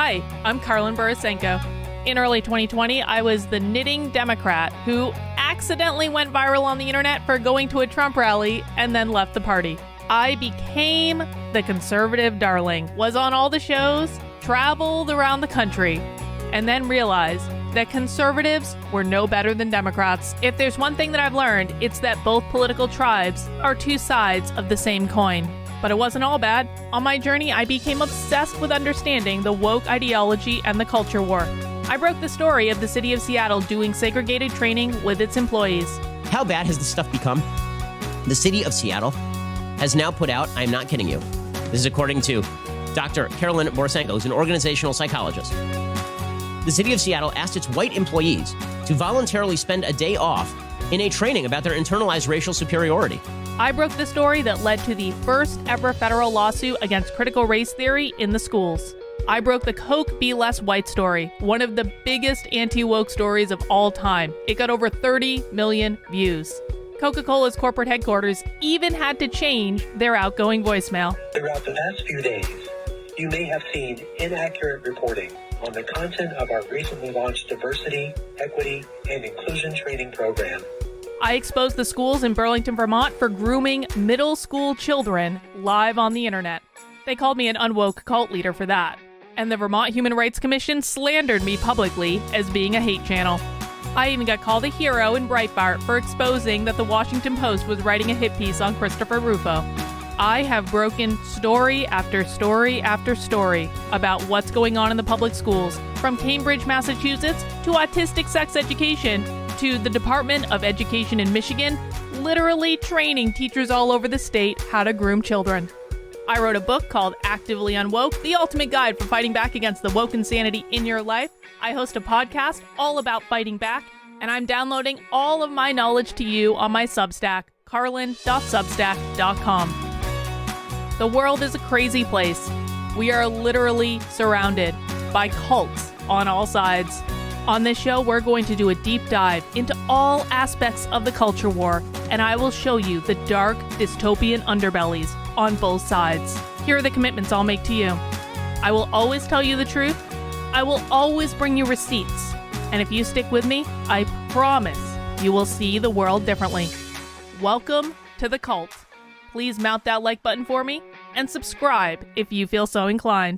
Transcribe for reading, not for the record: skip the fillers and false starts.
Hi, I'm Karlyn Borysenko. In early 2020, I was the knitting Democrat who accidentally went viral on the internet for going to a Trump rally and then left the party. I became the conservative darling, was on all the shows, traveled around the country, and then realized that conservatives were no better than Democrats. If there's one thing that I've learned, it's that both political tribes are two sides of the same coin. But it wasn't all bad. On my journey, I became obsessed with understanding the woke ideology and the culture war. I broke the story of the city of Seattle doing segregated training with its employees. How bad has this stuff become? The city of Seattle has now put out, I'm not kidding you, this is according to Dr. Karlyn Borysenko, who's an organizational psychologist. The city of Seattle asked its white employees to voluntarily spend a day off in a training about their internalized racial superiority. I broke the story that led to the first ever federal lawsuit against critical race theory in the schools. I broke the Coke Be Less White story, one of the biggest anti-woke stories of all time. It got over 30 million views. Coca-Cola's corporate headquarters even had to change their outgoing voicemail. Throughout the past few days, you may have seen inaccurate reporting on the content of our recently launched diversity, equity, and inclusion training program. I exposed the schools in Burlington, Vermont for grooming middle school children live on the internet. They called me an unwoke cult leader for that. And the Vermont Human Rights Commission slandered me publicly as being a hate channel. I even got called a hero in Breitbart for exposing that the Washington Post was writing a hit piece on Christopher Rufo. I have broken story after story after story about what's going on in the public schools, from Cambridge, Massachusetts, to autistic sex education, to the Department of Education in Michigan, literally training teachers all over the state how to groom children. I wrote a book called Actively Unwoke, the ultimate guide for fighting back against the woke insanity in your life. I host a podcast all about fighting back, and I'm downloading all of my knowledge to you on my Substack, karlyn.substack.com. The world is a crazy place. We are literally surrounded by cults on all sides. On this show, we're going to do a deep dive into all aspects of the culture war, and I will show you the dark, dystopian underbellies on both sides. Here are the commitments I'll make to you. I will always tell you the truth. I will always bring you receipts. And if you stick with me, I promise you will see the world differently. Welcome to the cult. Please mount that like button for me and subscribe if you feel so inclined.